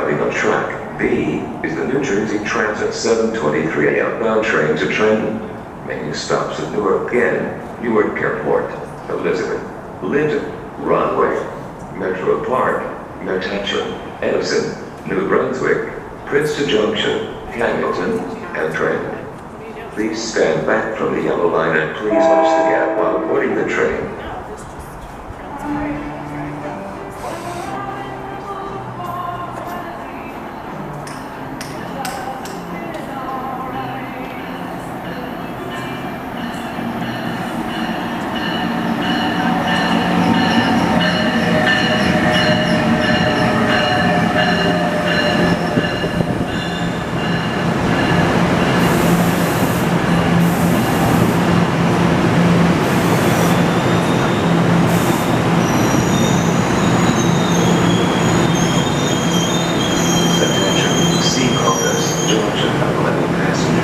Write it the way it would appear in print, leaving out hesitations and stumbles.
arriving on track B is the New Jersey Transit 723 outbound train to Trenton. Making stops at Newark N, Newark Airport, Elizabeth, Linden, Runway, Metro Park, Metuchen, Edison, New Brunswick, Princeton Junction, Hamilton, and Trenton. Please stand back from the yellow line and please watch the gap while boarding the train.